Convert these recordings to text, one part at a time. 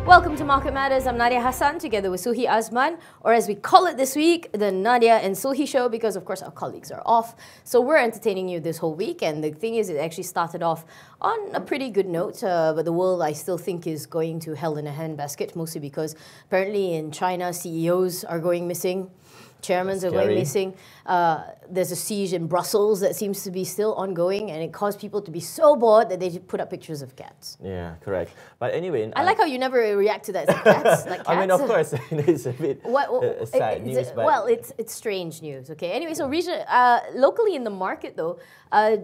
Welcome to Market Matters. I'm Nadia Hassan together with Sulhi Azman, or as we call it this week, the Nadia and Sulhi show, because of course our colleagues are off. So we're entertaining you this whole week, and the thing is, it actually started off on a pretty good note, but the world I still think is going to hell in a handbasket, mostly because apparently in China CEOs are going missing. Chairmen are going missing. There's a siege in Brussels that seems to be still ongoing, and it caused people to be so bored that they put up pictures of cats. Yeah, correct. But anyway, I like how you never react to that. It's cats, like cats. I mean, of course, it's a bit sad news. Well, it's strange news. Okay. Anyway, so locally in the market though,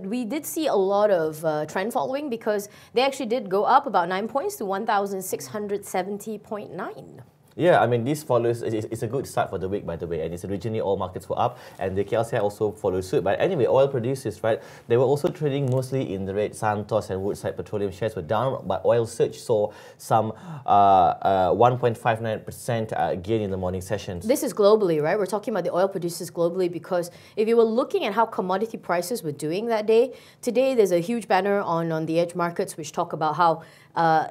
we did see a lot of trend following because they actually did go up about 9 points to 1,670.9. Yeah, I mean, this follows, it's a good start for the week, by the way, and it's originally all markets were up, and the KLCI also followed suit. But anyway, oil producers, right, they were also trading mostly in the red. Santos and Woodside Petroleum shares were down, but Oil Search saw some 1.59% gain in the morning sessions. This is globally, right? We're talking about the oil producers globally because if you were looking at how commodity prices were doing that day, today there's a huge banner on the edge markets which talk about how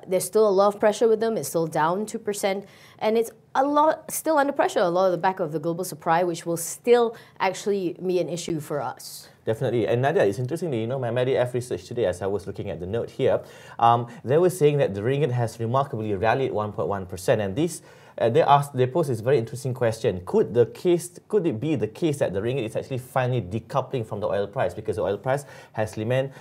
there's still a lot of pressure with them. It's still down 2%, and it's still under pressure, a lot of the back of the global supply, which will still actually be an issue for us. Definitely. And Nadia, it's interesting, you know, my MediF research today, as I was looking at the note here, they were saying that the ringgit has remarkably rallied 1.1%, and this they posed this very interesting question: Could it be the case that the ringgit is actually finally decoupling from the oil price, because the oil price has remained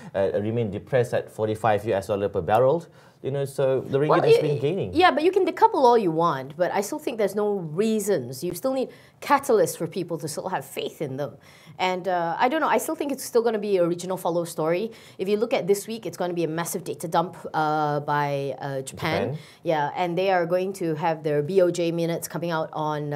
depressed at $45 per barrel? You know, so the ringgit has been gaining. Yeah, but you can decouple all you want, but I still think there's no reasons. You still need catalysts for people to still have faith in them. And I don't know, I still think it's still going to be a regional follow story. If you look at this week, it's going to be a massive data dump by Japan. Yeah, and they are going to have their BOJ minutes coming out on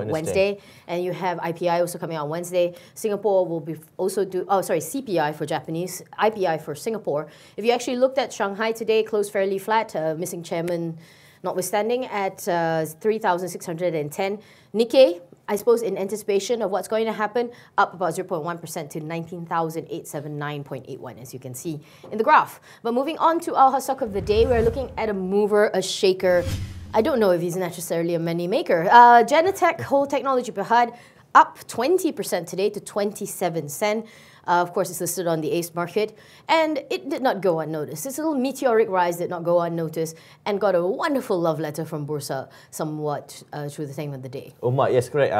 Wednesday. And you have IPI also coming out on Wednesday. Singapore will be also CPI for Japanese, IPI for Singapore. If you actually looked at Shanghai today, closed fairly flat, missing chairman notwithstanding, at 3,610. Nikkei, I suppose in anticipation of what's going to happen, up about 0.1% to 19,879.81, as you can see in the graph. But moving on to our Hotstock of the day, we're looking at a mover, a shaker. I don't know if he's necessarily a money maker. Genetec Technology Bhd up 20% today to 27 cents. Of course, it's listed on the ACE market, and it did not go unnoticed. This little meteoric rise did not go unnoticed and got a wonderful love letter from Bursa somewhat through the thing of the day. Omar, yes, correct.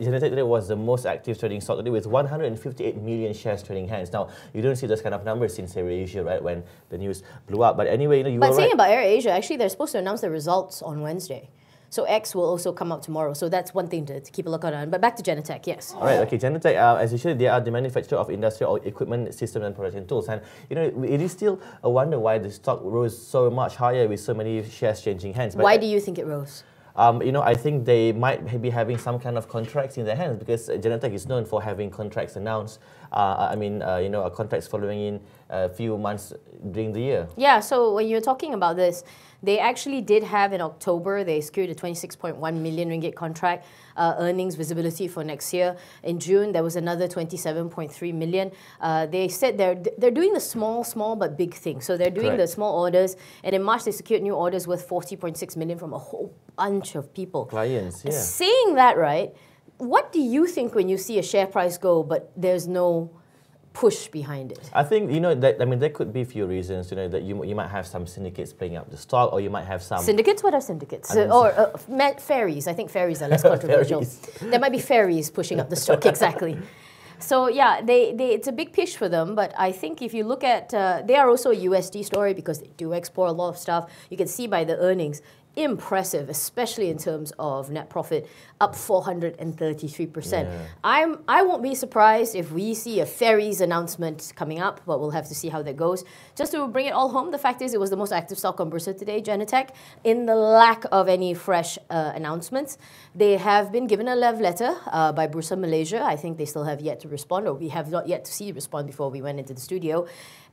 Genetec today was the most active trading stock today with 158 million shares trading hands. Now, you don't see those kind of numbers since AirAsia, right, when the news blew up. But anyway, you were right. But saying about AirAsia, actually, they're supposed to announce the results on Wednesday. So X will also come out tomorrow. So that's one thing to keep a lookout on. But back to Genetec, yes. All right, okay. Genetec, as you said, they are the manufacturer of industrial equipment, systems and production tools. And, you know, it is still a wonder why the stock rose so much higher with so many shares changing hands. But why do you think it rose? You know, I think they might be having some kind of contracts in their hands, because Genetec is known for having contracts announced. You know, contracts following in a few months during the year. Yeah, so when you're talking about this, they actually did have in October, they secured a 26.1 million ringgit contract, earnings visibility for next year. In June, there was another 27.3 million. They said they're doing the small but big thing. So they're doing the small orders, and in March they secured new orders worth 40.6 million from a whole bunch of people. Clients, yeah. Saying that, right, what do you think when you see a share price go but there's no push behind it? I think, you know, that, I mean, there could be a few reasons, you know, that you might have some syndicates playing up the stock, or you might have some... Syndicates? What are syndicates? Ferries. I think ferries are less controversial. There might be ferries pushing up the stock, exactly. So yeah, it's a big push for them, but I think if you look at, they are also a USD story because they do export a lot of stuff. You can see by the earnings, impressive, especially in terms of net profit, up 433%. Yeah. I won't be surprised if we see a ferries announcement coming up, but we'll have to see how that goes. Just to bring it all home, the fact is it was the most active stock on Bursa today, Genetec, in the lack of any fresh announcements. They have been given a love letter by Bursa Malaysia. I think they still have yet to respond, or we have not yet to see respond before we went into the studio.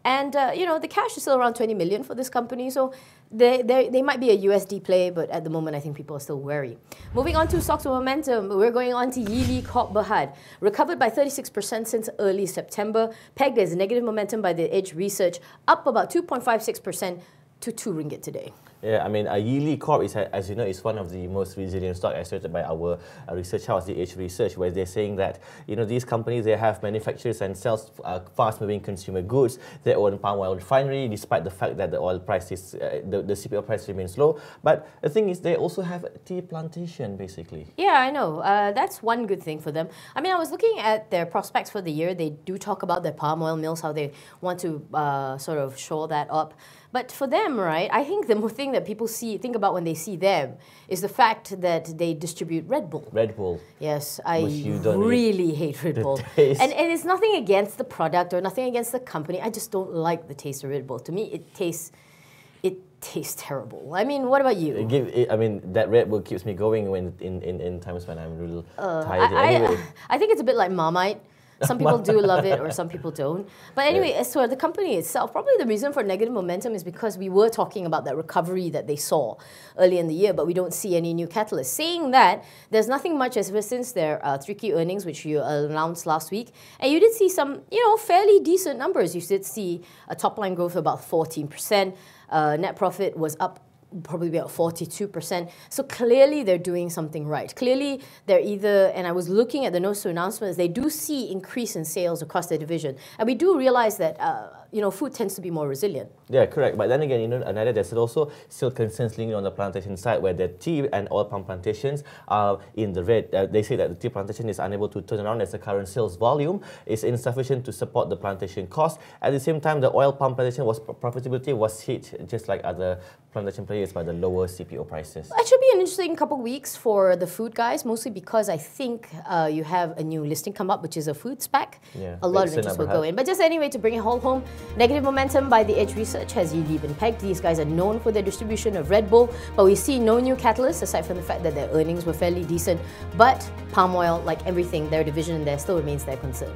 And, you know, the cash is still around 20 million for this company, so they might be a USD play, but at the moment, I think people are still wary. Moving on to stocks with momentum, we're going on to Yee Lee Corp Bhd. Recovered by 36% since early September, pegged as negative momentum by the Edge Research, up about 2.56% to 2 ringgit today. Yeah, I mean, Yee Lee Corp is, as you know, is one of the most resilient stock estimated by our research house, the Edge Research, where they're saying that, you know, these companies, they have manufacturers and sells fast-moving consumer goods. They own palm oil refinery, despite the fact that the oil price is, the CPO price remains low. But the thing is, they also have a tea plantation, basically. Yeah, I know. That's one good thing for them. I mean, I was looking at their prospects for the year. They do talk about their palm oil mills, how they want to sort of shore that up. But for them, right, I think the thing that people think about when they see them is the fact that they distribute Red Bull. Red Bull. Yes, I really hate Red Bull. And it's nothing against the product or nothing against the company. I just don't like the taste of Red Bull. To me, it tastes terrible. I mean, what about you? I mean, that Red Bull keeps me going when in times when I'm real tired. Anyway. I think it's a bit like Marmite. Some people do love it or some people don't. But anyway, as for the company itself, probably the reason for negative momentum is because we were talking about that recovery that they saw early in the year, but we don't see any new catalysts. Saying that, there's nothing much ever since their 3Q earnings, which you announced last week. And you did see some, fairly decent numbers. You did see a top-line growth of about 14%. Net profit was up probably about 42%. So clearly they're doing something right. Clearly they're either, and I was looking at the notes to announcements, they do see increase in sales across their division. And we do realize that, food tends to be more resilient. Yeah, correct. But then again, Nadia, there's also still concerns linked on the plantation side where the tea and oil palm plantations are in the red. They say that the tea plantation is unable to turn around as the current sales volume is insufficient to support the plantation cost. At the same time, the oil palm plantation profitability was hit just like other plantation players by the lower CPO prices. It should be an interesting couple of weeks for the food guys, mostly because I think you have a new listing come up, which is a food SPAC. Yeah, a lot of interest will go in. But just anyway, to bring it all home, negative momentum by the Edge Research has really been pegged. These guys are known for their distribution of Red Bull, but we see no new catalysts aside from the fact that their earnings were fairly decent. But palm oil, like everything, their division there still remains their concern.